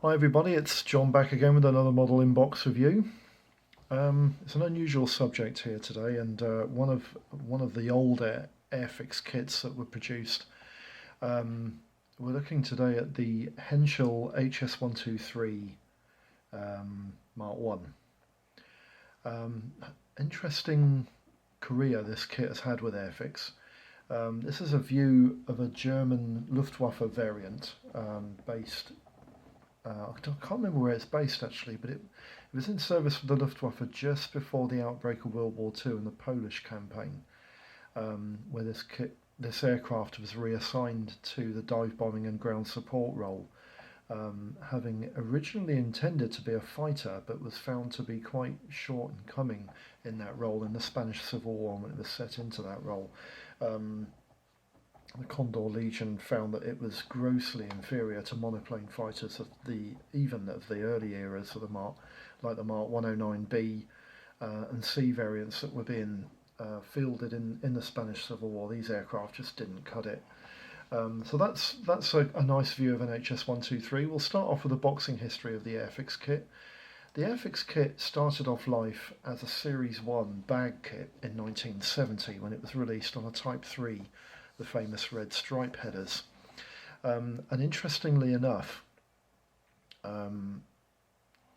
Hi everybody, it's John back again with another model inbox review. It's an unusual subject here today, and one of the older Airfix kits that were produced. We're looking today at the Henschel HS123 Mark 1. Interesting career this kit has had with Airfix. This is a view of a German Luftwaffe variant based. I can't remember where it's based actually, but it was in service for the Luftwaffe just before the outbreak of World War II and the Polish campaign, where this aircraft was reassigned to the dive bombing and ground support role, having originally intended to be a fighter, but was found to be quite short in coming in that role in the Spanish Civil War when it was set into that role. The Condor Legion found that it was grossly inferior to monoplane fighters of the early eras of the Mark, like the Mark 109B and C variants that were being fielded in the Spanish Civil War. These aircraft just didn't cut it. So that's a nice view of an HS123. We'll start off with a boxing history of the Airfix kit. The Airfix kit started off life as a Series 1 bag kit in 1970 when it was released on a Type 3, the famous red stripe headers. And interestingly enough,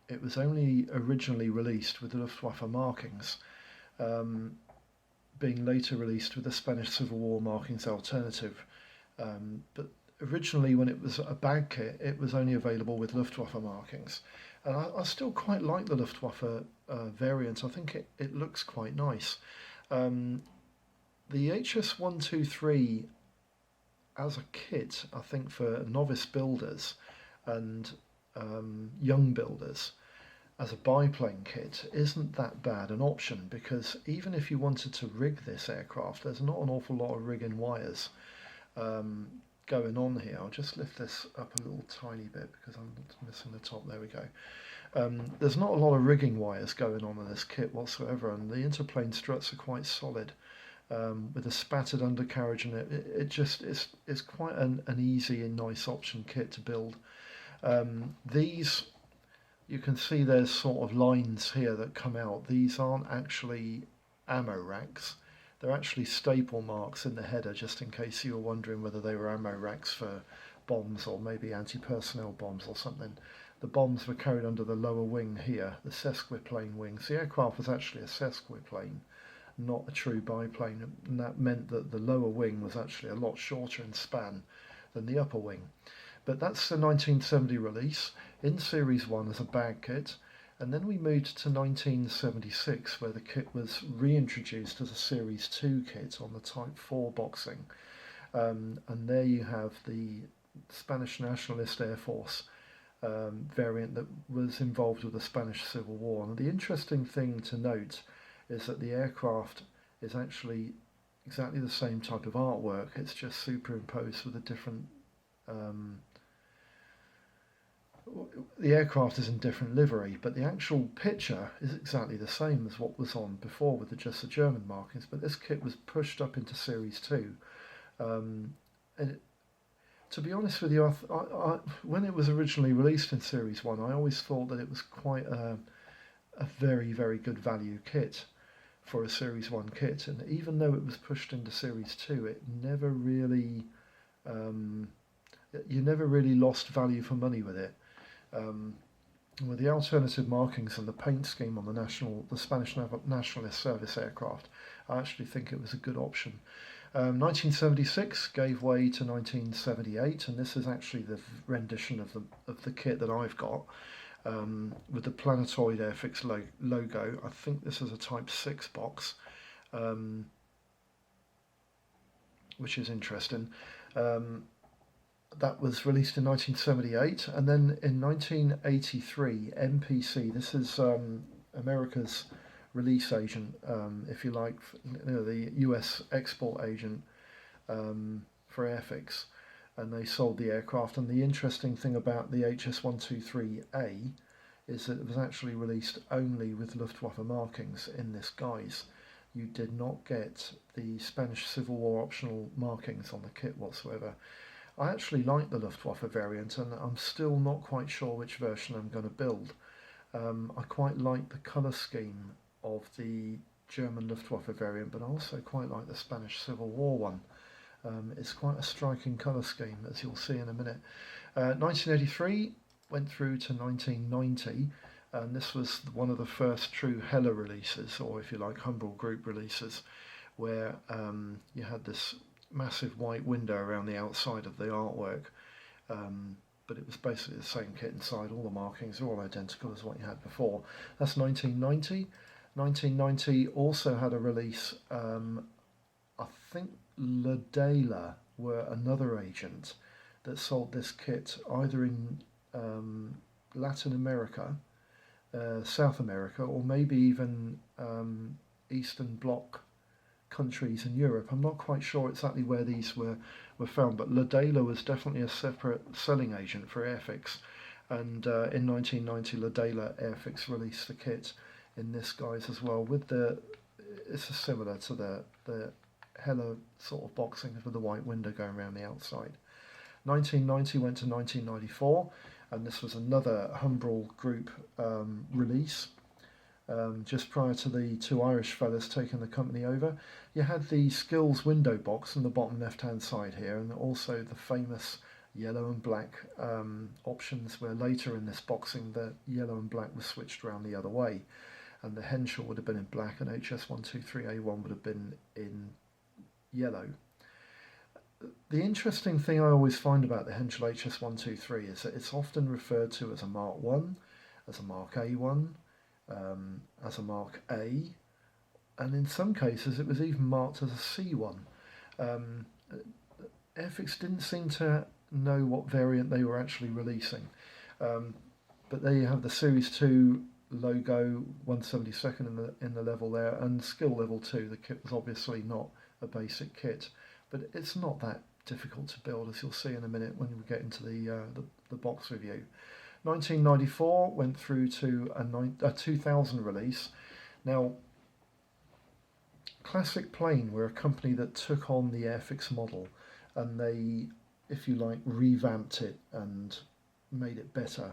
it was only originally released with the Luftwaffe markings, being later released with the Spanish Civil War markings alternative. But originally, when it was a bag kit, it was only available with Luftwaffe markings. And I still quite like the Luftwaffe variant. I think it looks quite nice. The HS123 as a kit, I think for novice builders and young builders, as a biplane kit, isn't that bad an option, because even if you wanted to rig this aircraft, there's not an awful lot of rigging wires going on here. I'll just lift this up a little tiny bit because I'm missing the top. There we go. There's not a lot of rigging wires going on in this kit whatsoever, and the interplane struts are quite solid. With a spattered undercarriage, and it's quite an easy and nice option kit to build. These, you can see there's sort of lines here that come out. These aren't actually ammo racks. They're actually staple marks in the header, just in case you were wondering whether they were ammo racks for bombs or maybe anti-personnel bombs or something. The bombs were carried under the lower wing here, the sesquiplane wings. The aircraft was actually a sesquiplane, not a true biplane, and that meant that the lower wing was actually a lot shorter in span than the upper wing. But that's the 1970 release in Series 1 as a bag kit, and then we moved to 1976 where the kit was reintroduced as a Series 2 kit on the Type 4 boxing. And there you have the Spanish Nationalist Air Force variant that was involved with the Spanish Civil War. And the interesting thing to note is that the aircraft is actually exactly the same type of artwork. It's just superimposed with a different. The aircraft is in different livery, but the actual picture is exactly the same as what was on before with just the German markings. But this kit was pushed up into Series 2. And to be honest with you, when it was originally released in Series 1, I always thought that it was quite a very, very good value kit for a Series 1 kit, and even though it was pushed into Series 2, it never really you never really lost value for money with it. With the alternative markings and the paint scheme on the Spanish Nationalist Service aircraft, I actually think it was a good option. 1976 gave way to 1978, and this is actually the rendition of the kit that I've got. With the planetoid Airfix logo. I think this is a Type 6 box, which is interesting. That was released in 1978, and then in 1983, MPC, this is America's release agent, if you like, the US export agent for Airfix, and they sold the aircraft. And the interesting thing about the HS123A is that it was actually released only with Luftwaffe markings in this guise. You did not get the Spanish Civil War optional markings on the kit whatsoever. I actually like the Luftwaffe variant, and I'm still not quite sure which version I'm going to build. I quite like the colour scheme of the German Luftwaffe variant, but I also quite like the Spanish Civil War one. It's quite a striking colour scheme, as you'll see in a minute. 1983 went through to 1990, and this was one of the first true Hella releases, or if you like, Humbrol Group releases, where you had this massive white window around the outside of the artwork, but it was basically the same kit inside. All the markings are all identical as what you had before. That's 1990. 1990 also had a release. I think Ladela were another agent that sold this kit either in Latin America, South America, or maybe even Eastern Bloc countries in Europe. I'm not quite sure exactly where these were found, but Ladela was definitely a separate selling agent for Airfix, and in 1990 Ladela Airfix released the kit in this guise as well, with it's similar to the Hella sort of boxing with the white window going around the outside. 1990 went to 1994, and this was another Humbrol Group release. Just prior to the two Irish fellas taking the company over, you had the skills window box on the bottom left hand side here, and also the famous yellow and black options, where later in this boxing the yellow and black was switched around the other way, and the Henschel would have been in black and HS123A1 would have been in yellow. The interesting thing I always find about the Henschel HS123 is that it's often referred to as a Mark 1, as a Mark A1, as a Mark A, and in some cases it was even marked as a C1. Airfix didn't seem to know what variant they were actually releasing, but there you have the Series 2 logo, 172nd in the level there, and skill level 2. The kit was obviously not a basic kit, but it's not that difficult to build, as you'll see in a minute when we get into the box review. 1994 went through to a 2000 release. Now, Classic Plane were a company that took on the Airfix model, and they, if you like, revamped it and made it better.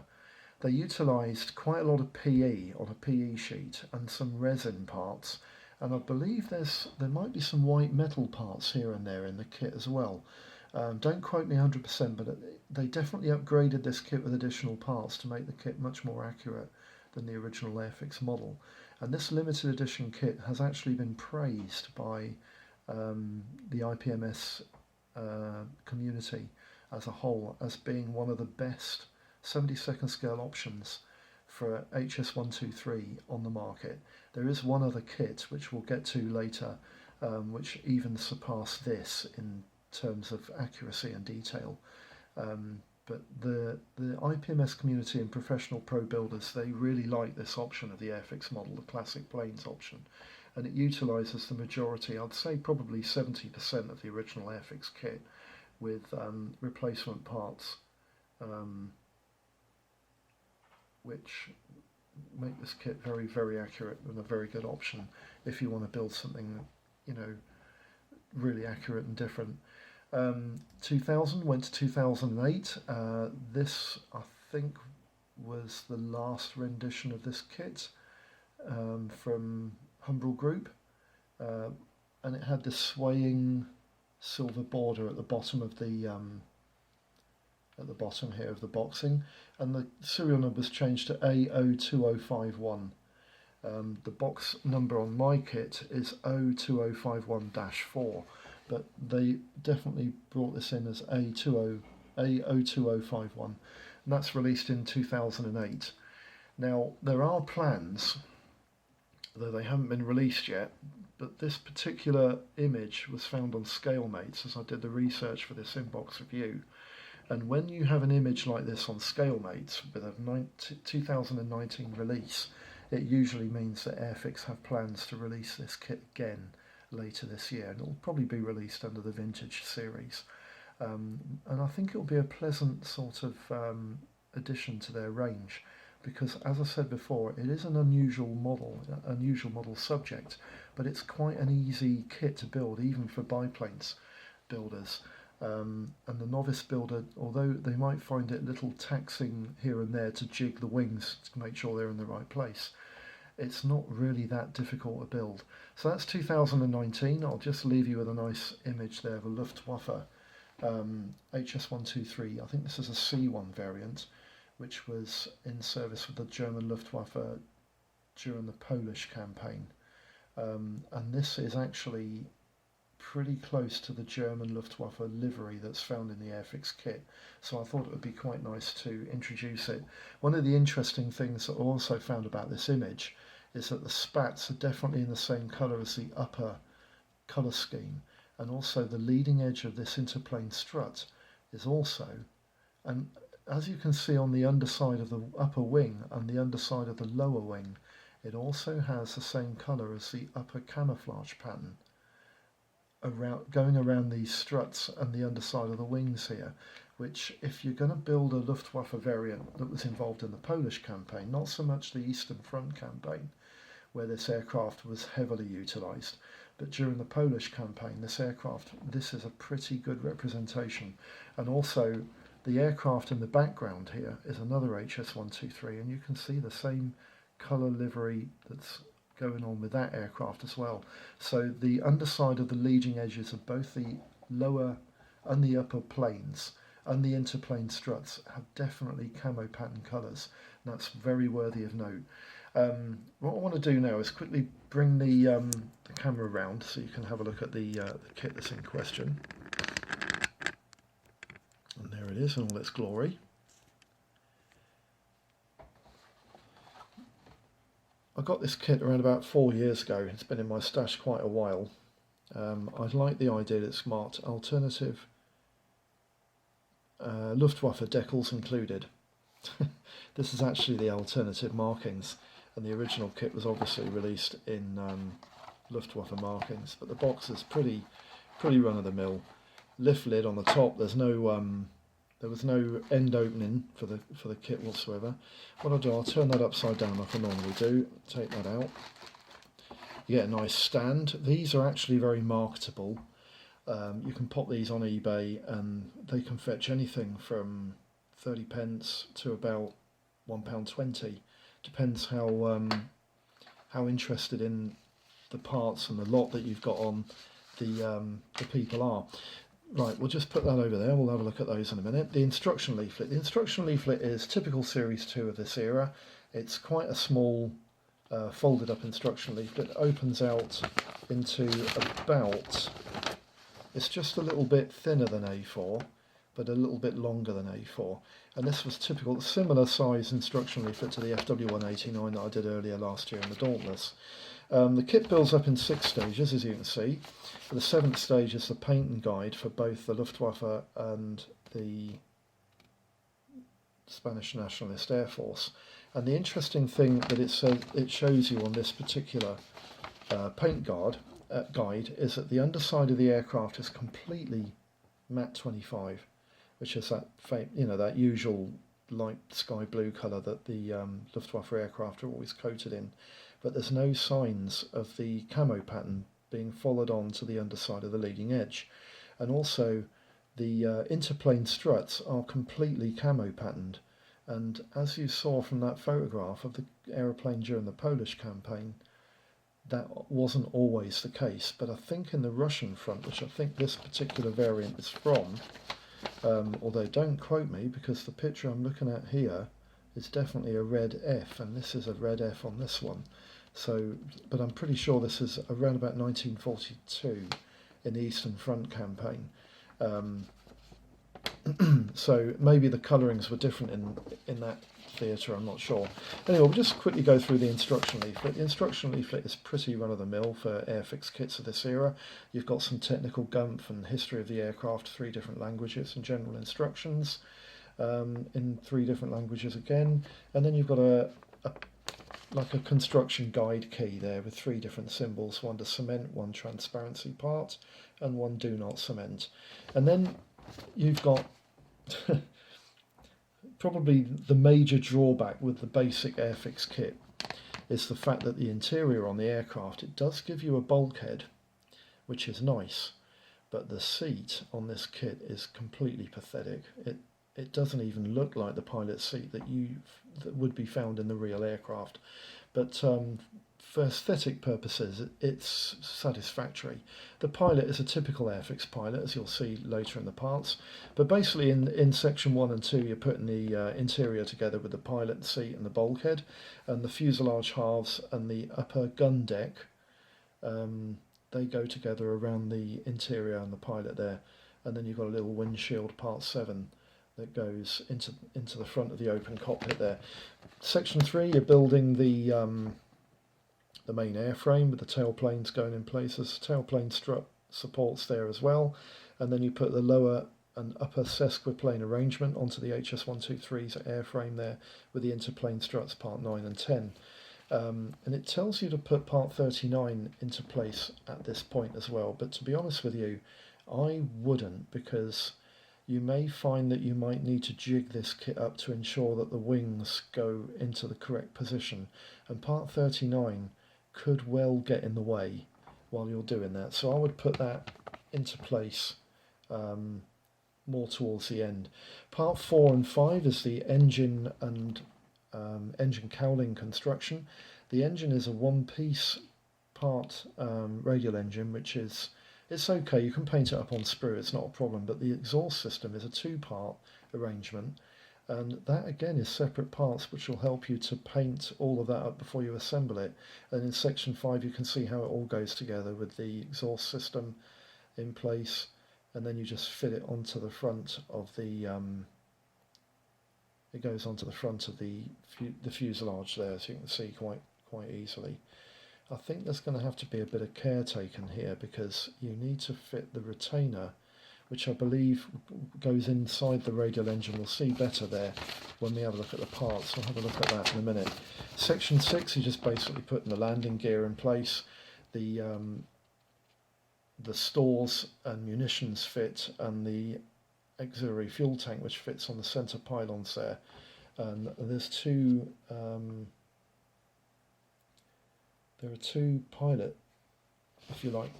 They utilised quite a lot of PE on a PE sheet and some resin parts, and I believe there might be some white metal parts here and there in the kit as well. Don't quote me 100%, but they definitely upgraded this kit with additional parts to make the kit much more accurate than the original Airfix model. And this limited edition kit has actually been praised by the IPMS community as a whole as being one of the best 72nd scale options for HS123 on the market. There is one other kit which we'll get to later, which even surpassed this in terms of accuracy and detail. But the IPMS community and professional pro builders, they really like this option of the Airfix model, the Classic Planes option, and it utilises the majority, I'd say probably 70% of the original Airfix kit, with replacement parts, which make this kit very, very accurate and a very good option if you want to build something, you know, really accurate and different. 2000 went to 2008. This, I think, was the last rendition of this kit from Humbrol Group, and it had this swaying silver border at the bottom of the here of the boxing, and the serial number was changed to A02051. The box number on my kit is 02051-4, but they definitely brought this in as A02051, and that's released in 2008. Now, there are plans, though they haven't been released yet, but this particular image was found on ScaleMates as I did the research for this inbox review. And when you have an image like this on ScaleMates with a 2019 release, it usually means that Airfix have plans to release this kit again later this year, and it'll probably be released under the Vintage series. And I think it'll be a pleasant sort of addition to their range, because, as I said before, it is an unusual model subject, but it's quite an easy kit to build, even for biplanes builders. And the novice builder, although they might find it a little taxing here and there to jig the wings to make sure they're in the right place, it's not really that difficult to build. So that's 2019. I'll just leave you with a nice image there of a Luftwaffe HS123. I think this is a C1 variant, which was in service with the German Luftwaffe during the Polish campaign. And this is actually pretty close to the German Luftwaffe livery that's found in the Airfix kit, so I thought it would be quite nice to introduce it. One of the interesting things that I also found about this image is that the spats are definitely in the same colour as the upper colour scheme, and also the leading edge of this interplane strut is also, and as you can see on the underside of the upper wing and the underside of the lower wing, it also has the same colour as the upper camouflage pattern going around these struts and the underside of the wings here, which, if you're going to build a Luftwaffe variant that was involved in the Polish campaign, not so much the Eastern Front campaign where this aircraft was heavily utilised, but during the Polish campaign, this is a pretty good representation. And also the aircraft in the background here is another HS123, and you can see the same colour livery that's going on with that aircraft as well. So the underside of the leading edges of both the lower and the upper planes and the interplane struts have definitely camo pattern colours, and that's very worthy of note. What I want to do now is quickly bring the camera around so you can have a look at the kit that's in question. And there it is in all its glory. I got this kit around about 4 years ago. It's been in my stash quite a while. I like the idea that it's marked alternative Luftwaffe decals included. This is actually the alternative markings, and the original kit was obviously released in Luftwaffe markings, but the box is pretty run-of-the-mill. Lift lid on the top. There was no end opening for the kit whatsoever. What I'll do, I'll turn that upside down like I normally do. Take that out. You get a nice stand. These are actually very marketable. You can pop these on eBay and they can fetch anything from 30p to about £1.20. Depends how interested in the parts and the lot that you've got on the people are. Right, we'll just put that over there. We'll have a look at those in a minute. The instruction leaflet. The instruction leaflet is typical Series 2 of this era. It's quite a small folded up instruction leaflet. It opens out into about, it's just a little bit thinner than A4, but a little bit longer than A4. And this was typical, similar size instruction leaflet to the FW189 that I did earlier last year in the Dauntless. The kit builds up in 6 stages, as you can see. The 7th stage is the Paintin guide for both the Luftwaffe and the Spanish Nationalist Air Force. And the interesting thing that it shows you on this particular paint guide is that the underside of the aircraft is completely matte 25, which is that usual light sky blue colour that the Luftwaffe aircraft are always coated in. But there's no signs of the camo pattern being followed on to the underside of the leading edge. And also the interplane struts are completely camo patterned, and as you saw from that photograph of the aeroplane during the Polish campaign, that wasn't always the case. But I think in the Russian front, which I think this particular variant is from, although don't quote me because the picture I'm looking at here is definitely a red F, and this is a red F on this one. So, but I'm pretty sure this is around about 1942 in the Eastern Front campaign. So maybe the colourings were different in that theatre, I'm not sure. Anyway, we'll just quickly go through the instruction leaflet. The instruction leaflet is pretty run-of-the-mill for Airfix kits of this era. You've got some technical gumph and history of the aircraft, 3 different languages, and general instructions in 3 different languages again. And then you've got like a construction guide key there with 3 different symbols, 1 to cement, 1 transparency part, and 1 do not cement. And then you've got probably the major drawback with the basic Airfix kit is the fact that the interior on the aircraft, it does give you a bulkhead, which is nice, but the seat on this kit is completely pathetic. It doesn't even look like the pilot seat that would be found in the real aircraft. But for aesthetic purposes, it's satisfactory. The pilot is a typical Airfix pilot, as you'll see later in the parts. But basically in section 1 and 2, you're putting the interior together with the pilot seat and the bulkhead, and the fuselage halves and the upper gun deck. They go together around the interior and the pilot there. And then you've got a little windshield, part 7, that goes into the front of the open cockpit there. Section 3, you're building the main airframe with the tailplanes going in place. There's tailplane strut supports there as well, and then you put the lower and upper sesquiplane arrangement onto the HS-123's airframe there with the interplane struts part 9 and 10. And it tells you to put part 39 into place at this point as well, but to be honest with you, I wouldn't, because you may find that you might need to jig this kit up to ensure that the wings go into the correct position, and part 39 could well get in the way while you're doing that. So I would put that into place more towards the end. Part 4 and 5 is the engine and engine cowling construction. The engine is a one-piece part radial engine, which is, it's okay, you can paint it up on sprue, it's not a problem, but the exhaust system is a 2-part arrangement, and that again is separate parts which will help you to paint all of that up before you assemble it. And in section 5 you can see how it all goes together with the exhaust system in place, and then you just fit it onto the front of the it goes onto the front of the fuselage there, so you can see quite easily. I think there's going to have to be a bit of care taken here, because you need to fit the retainer, which I believe goes inside the radial engine. We'll see better there when we have a look at the parts. We'll have a look at that in a minute. Section 6, you're just basically putting the landing gear in place, the stores and munitions fit, and the auxiliary fuel tank which fits on the centre pylons there. And there's two there are two pilot, if you like,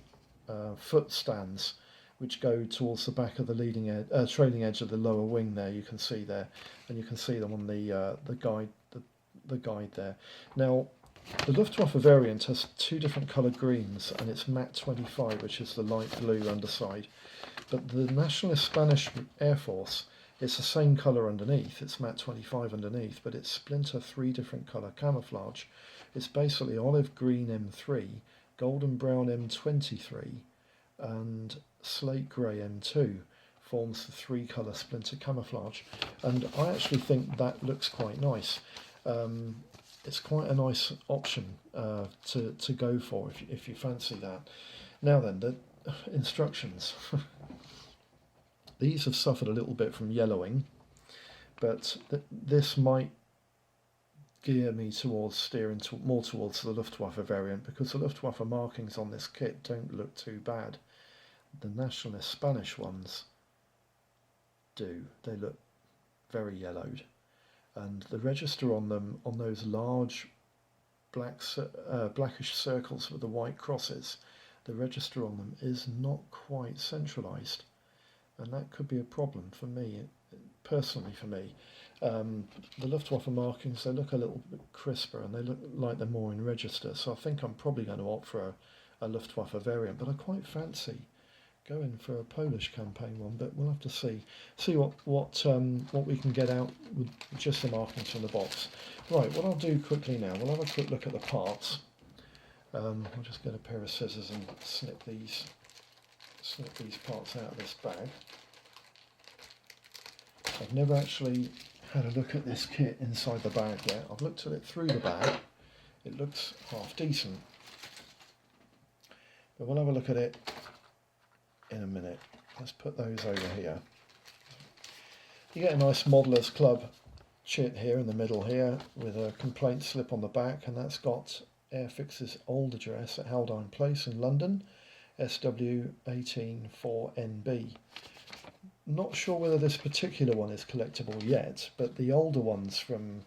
foot stands which go towards the back of the leading edge, trailing edge of the lower wing there. You can see there, and you can see them on the guide there. Now, the Luftwaffe variant has two different coloured greens, and it's matte 25, which is the light blue underside. But the Nationalist Spanish Air Force, it's the same colour underneath. It's matte 25 underneath, but it's splinter 3 different colour camouflage. It's basically olive green M3, golden brown M23, and slate grey M2 forms the 3 colour splinter camouflage. And I actually think that looks quite nice. It's quite a nice option to go for if you fancy that. Now then, the instructions. These have suffered a little bit from yellowing, but this might gear me towards steering more towards the Luftwaffe variant, because the Luftwaffe markings on this kit don't look too bad. The Nationalist Spanish ones do. They look very yellowed. And the register on them, on those large blackish circles with the white crosses, the register on them is not quite centralised, and that could be a problem for me, personally for me. The Luftwaffe markings, they look a little bit crisper, and they look like they're more in register, so I think I'm probably going to opt for a Luftwaffe variant, but I quite fancy going for a Polish campaign one, but we'll have to see what we can get out with just the markings from the box. Right, what I'll do quickly now, we'll have a quick look at the parts. I'll just get a pair of scissors and snip these parts out of this bag. I've never actually had a look at this kit inside the bag yet. I've looked at it through the bag. It looks half decent, but we'll have a look at it in a minute. Let's put those over here. You get a nice Modeller's Club chit here in the middle here with a complaint slip on the back, and that's got Airfix's old address at Haldane Place in London, SW184NB. Not sure whether this particular one is collectible yet, but the older ones from,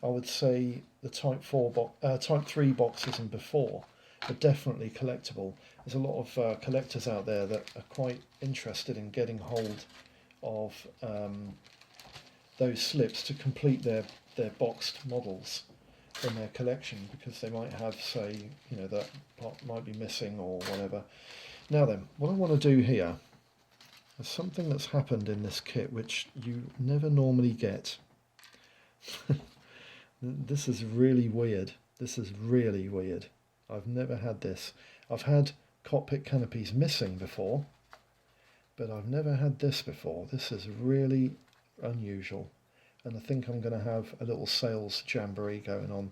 I would say, the Type 3 boxes and before, are definitely collectible. There's a lot of collectors out there that are quite interested in getting hold of those slips to complete their boxed models in their collection, because they might have, say, that part might be missing or whatever. Now then, what I want to do here, there's something that's happened in this kit which you never normally get. This is really weird. This is really weird. I've never had this. I've had cockpit canopies missing before, but I've never had this before. This is really unusual, and I think I'm going to have a little sales jamboree going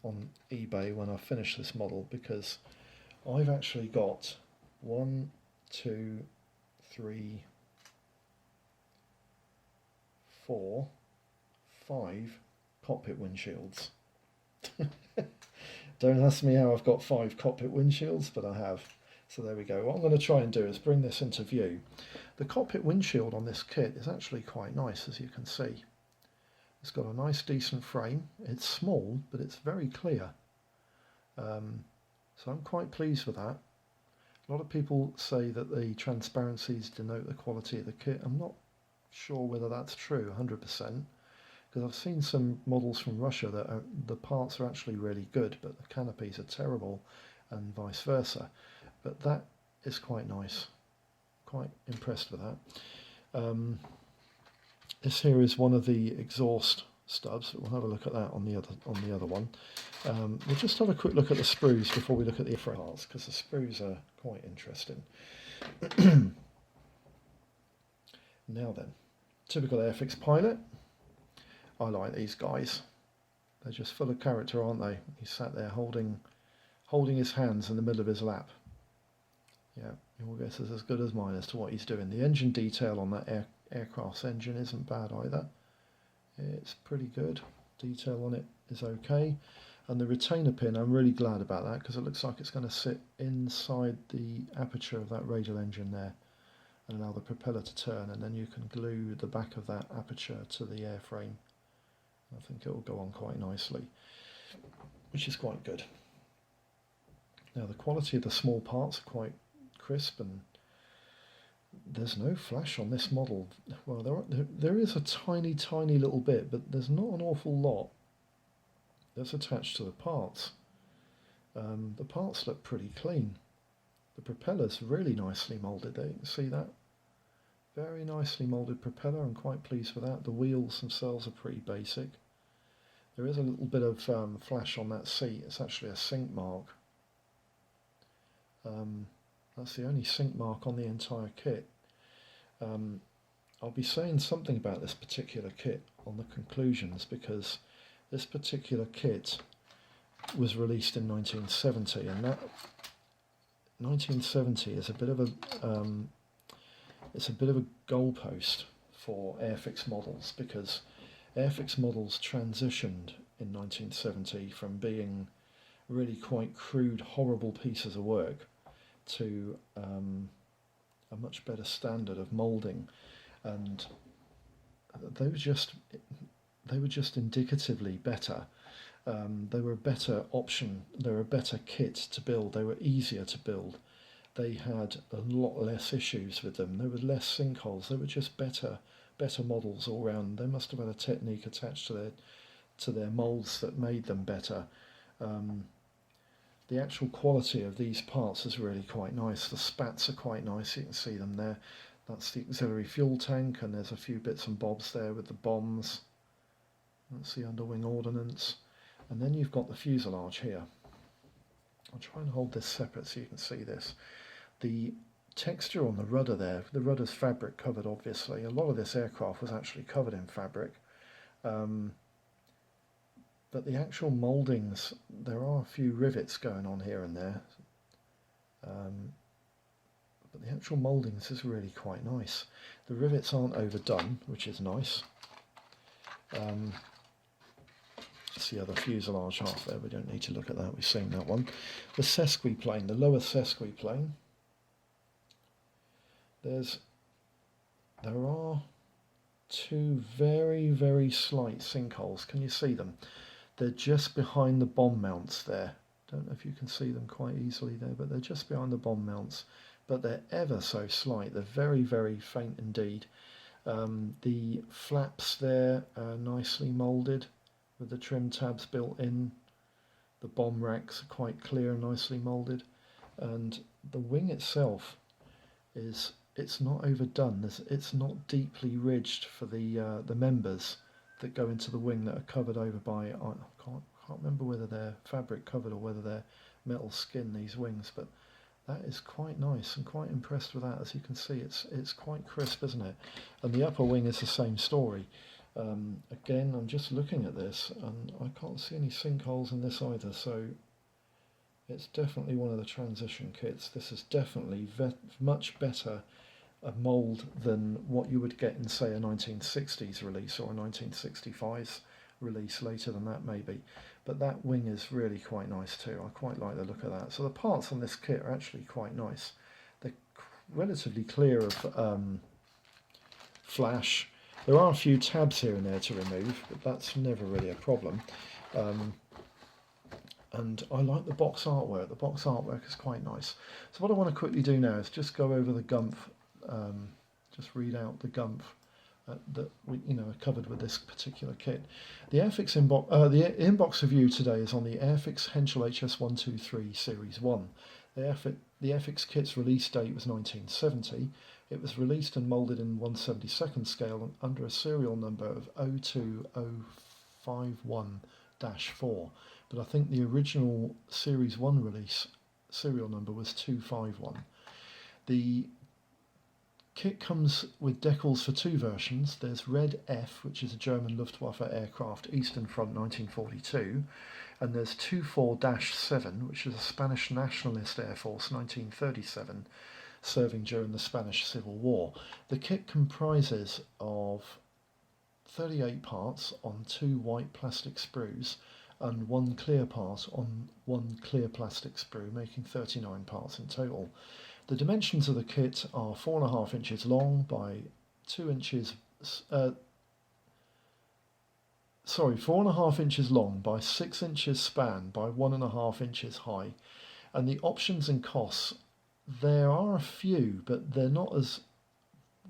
on eBay when I finish this model, because I've actually got 1, 2, 3, 4, 5 cockpit windshields. Don't ask me how I've got 5 cockpit windshields, but I have. So there we go. What I'm going to try and do is bring this into view. The cockpit windshield on this kit is actually quite nice, as you can see. It's got a nice decent frame. It's small, but it's very clear. So I'm quite pleased with that. A lot of people say that the transparencies denote the quality of the kit. I'm not sure whether that's true 100%. Because I've seen some models from Russia that the parts are actually really good, but the canopies are terrible, and vice versa. But that is quite nice. Quite impressed with that. This here is one of the exhaust stubs. We'll have a look at that on the other one. We'll just have a quick look at the sprues before we look at the parts, because the sprues are quite interesting. Now then, typical Airfix pilot. I like these guys. They're just full of character, aren't they? He's sat there holding his hands in the middle of his lap. Yeah, your guess is as good as mine as to what he's doing. The engine detail on that aircraft's engine isn't bad either. It's pretty good. Detail on it is okay. And the retainer pin, I'm really glad about that, because it looks like it's going to sit inside the aperture of that radial engine there and allow the propeller to turn, and then you can glue the back of that aperture to the airframe. I think it will go on quite nicely, which is quite good. Now the quality of the small parts are quite crisp, and there's no flash on this model. Well, there is a tiny little bit, but there's not an awful lot that's attached to the parts. The parts look pretty clean. The propeller's really nicely moulded there, you can see that. Very nicely moulded propeller, I'm quite pleased with that. The wheels themselves are pretty basic. There is a little bit of flash on that seat. It's actually a sink mark. That's the only sink mark on the entire kit. I'll be saying something about this particular kit on the conclusions, because this particular kit was released in 1970, and that 1970 is a bit of a it's a bit of a goalpost for Airfix models, because Airfix models transitioned in 1970 from being really quite crude, horrible pieces of work to a much better standard of moulding, and they were just indicatively better. They were a better option. They were a better kit to build. They were easier to build. They had a lot less issues with them. There were less sinkholes. They were just better models all round. They must have had a technique attached to their moulds that made them better. The actual quality of these parts is really quite nice. The spats are quite nice. You can see them there. That's the auxiliary fuel tank, and there's a few bits and bobs there with the bombs. That's the underwing ordnance. And then you've got the fuselage here. I'll try and hold this separate so you can see this. The texture on the rudder there, the rudder's fabric covered obviously. A lot of this aircraft was actually covered in fabric. But the actual mouldings, there are a few rivets going on here and there. But the actual mouldings is really quite nice. The rivets aren't overdone, which is nice. That's the other fuselage half there. We don't need to look at that. We've seen that one. The sesquiplane, the lower sesquiplane. There are two very slight sinkholes. Can you see them? They're just behind the bomb mounts there. Don't know if you can see them quite easily there, but they're just behind the bomb mounts. But they're ever so slight. They're very, very faint indeed. The flaps there are nicely moulded with the trim tabs built in. The bomb racks are quite clear and nicely moulded. And the wing itself it's not overdone. It's not deeply ridged for the members that go into the wing that are covered over by, I can't remember whether they're fabric covered or whether they're metal skin, these wings, but that is quite nice. I'm quite impressed with that. As you can see, it's quite crisp, isn't it? And the upper wing is the same story. Again, I'm just looking at this and I can't see any sinkholes in this either, so it's definitely one of the transition kits. This is definitely much better a mould than what you would get in, say, a 1960s release or a 1965's release later than that maybe. But that wing is really quite nice too. I quite like the look of that. So the parts on this kit are actually quite nice. They're relatively clear of flash. There are a few tabs here and there to remove, but that's never really a problem. And I like the box artwork. The box artwork is quite nice. So what I want to quickly do now is just go over the gumph, just read out the gumph that we are covered with this particular kit. The Airfix inbox, the inbox review today is on the Airfix Henschel HS123 Series 1. The Airfix kit's release date was 1970. It was released and moulded in 1/72nd scale and under a serial number of 02051-4. But I think the original Series 1 release serial number was 251. The kit comes with decals for two versions. There's Red F, which is a German Luftwaffe aircraft, Eastern Front 1942, and there's 24-7, which is a Spanish Nationalist Air Force 1937, serving during the Spanish Civil War. The kit comprises of 38 parts on 2 white plastic sprues and 1 clear part on 1 clear plastic sprue, making 39 parts in total. The dimensions of the kit are 4.5 inches long by 4.5 inches long by 6 inches span by 1.5 inches high. And the options and costs, there are a few, but they're not as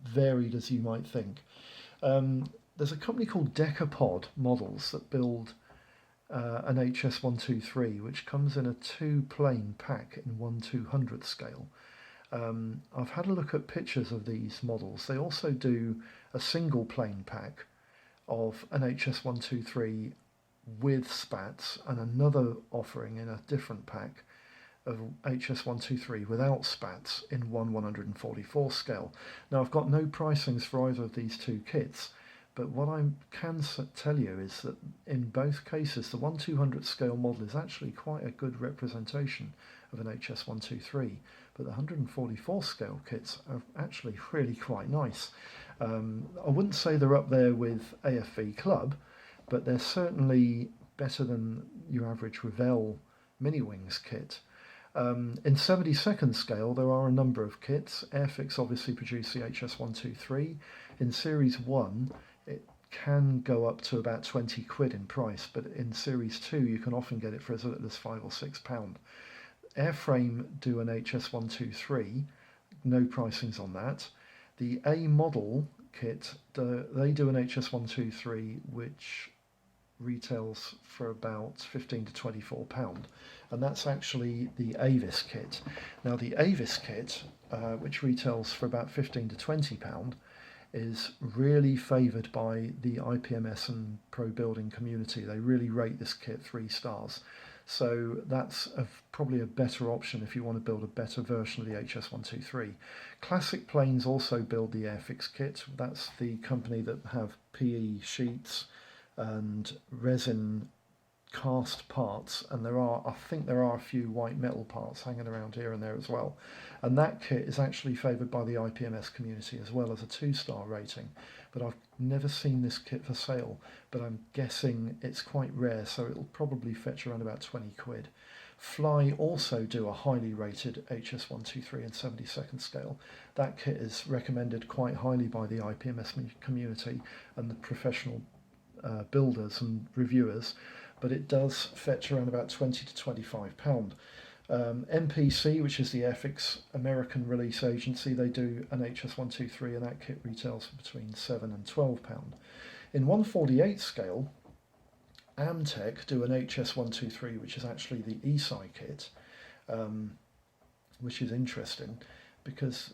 varied as you might think. There's a company called Decapod Models that build an HS123, which comes in a 2-plane pack in 1/200th scale. I've had a look at pictures of these models. They also do a single plane pack of an HS123 with spats and another offering in a different pack of HS123 without spats in 1/144 scale. Now I've got no pricings for either of these two kits, but what I can tell you is that in both cases the 1/200th scale model is actually quite a good representation of an HS123, but the 144 scale kits are actually really quite nice. I wouldn't say they're up there with AFV Club, but they're certainly better than your average Revell Mini Wings kit. In 72nd scale there are a number of kits. Airfix obviously produce the HS123. In Series 1 it can go up to about 20 quid in price, but in Series 2 you can often get it for as little as £5 or £6. Airframe do an HS123, no pricings on that. The A model kit, they do an HS123 which retails for about £15 to £24, and that's actually the Avis kit. Now the Avis kit, which retails for about £15 to £20, is really favoured by the IPMS and pro building community. They really rate this kit 3 stars. So that's probably a better option if you want to build a better version of the HS123. Classic Planes also build the Airfix kit. That's the company that have PE sheets and resin cast parts, and I think there are a few white metal parts hanging around here and there as well. And that kit is actually favoured by the IPMS community as well as a 2-star rating. But I've never seen this kit for sale, but I'm guessing it's quite rare, so it'll probably fetch around about 20 quid. Fly also do a highly rated HS123 in 72nd scale. That kit is recommended quite highly by the IPMS community and the professional builders and reviewers. but it does fetch around about £20 to £25. MPC, which is the Airfix American release agency, they do an HS123 and that kit retails for between £7 and £12. In 1/48 scale, Amtech do an HS123, which is actually the ESI kit, which is interesting because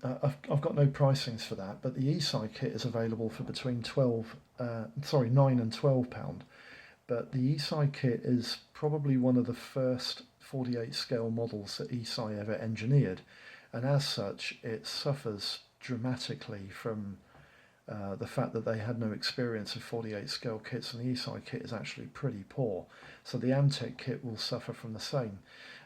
I've got no pricings for that, but the ESI kit is available for between £9 and £12. But the ESI kit is probably one of the first 48 scale models that ESI ever engineered, and as such it suffers dramatically from the fact that they had no experience of 48 scale kits, and the ESI kit is actually pretty poor. So the Amtech kit will suffer from the same.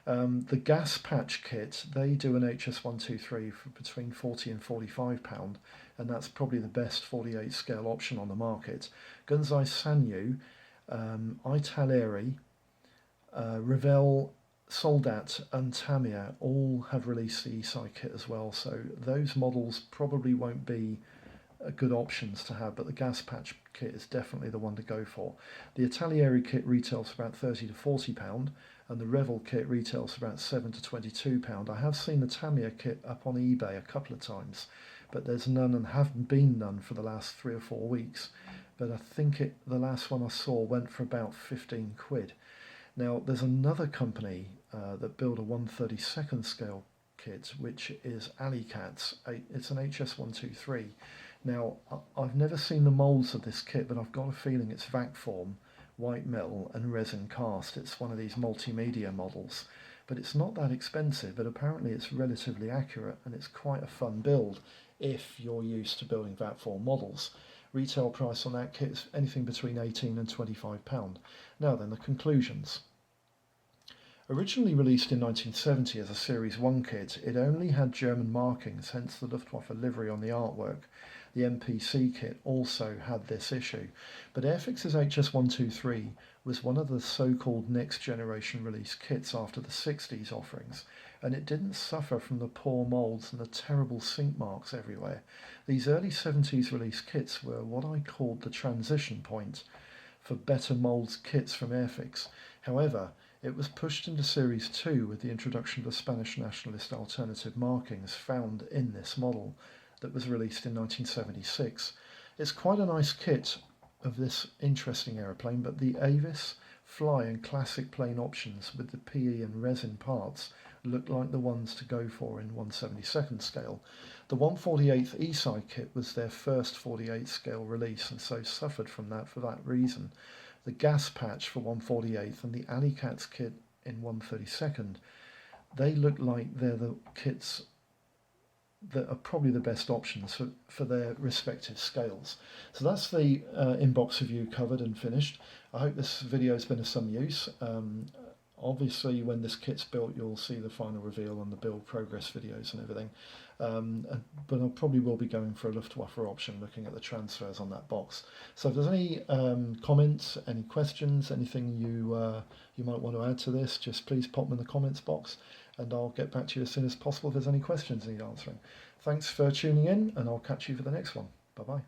The gas patch kit, they do an HS123 for between £40 and £45, and that's probably the best 48 scale option on the market. Gunzai Sanyu, Italeri, Revell, Soldat and Tamiya all have released the ESI kit as well, so those models probably won't be good options to have, but the gas patch kit is definitely the one to go for. The Italieri kit retails for about £30 to £40, and the Revell kit retails for about £7 to £22. I have seen the Tamiya kit up on eBay a couple of times, but there's none and haven't been none for the last 3 or 4 weeks. But I think the last one I saw went for about 15 quid. Now there's another company that build a 1/32 scale kit, which is Alicats. It's an HS123. Now, I've never seen the moulds of this kit, but I've got a feeling it's vac form, white metal and resin cast. It's one of these multimedia models, but it's not that expensive, but apparently it's relatively accurate and it's quite a fun build if you're used to building vac form models. Retail price on that kit is anything between £18 and £25. Now then, the conclusions. Originally released in 1970 as a Series 1 kit, it only had German markings, hence the Luftwaffe livery on the artwork. The MPC kit also had this issue, but Airfix's HS123 was one of the so-called next generation release kits after the 60s offerings, and it didn't suffer from the poor moulds and the terrible sink marks everywhere. These early 70s release kits were what I called the transition point for better moulds kits from Airfix. However, it was pushed into Series 2 with the introduction of the Spanish nationalist alternative markings found in this model that was released in 1976. It's quite a nice kit of this interesting aeroplane, but the Avis, Fly and Classic plane options with the PE and resin parts look like the ones to go for in 1/72 scale. The 1/48 ESI kit was their first 48 scale release and so suffered from that for that reason. The gas patch for 1/48 and the Alicats kit in 1/32, they look like they're the kits that are probably the best options for their respective scales. So that's the inbox review covered and finished. I hope this video has been of some use. Obviously when this kit's built you'll see the final reveal and the build progress videos and everything, but I probably will be going for a Luftwaffe option, looking at the transfers on that box. So if there's any comments, any questions, anything you might want to add to this, just please pop them in the comments box and I'll get back to you as soon as possible if there's any questions you need answering. Thanks for tuning in, and I'll catch you for the next one. Bye bye.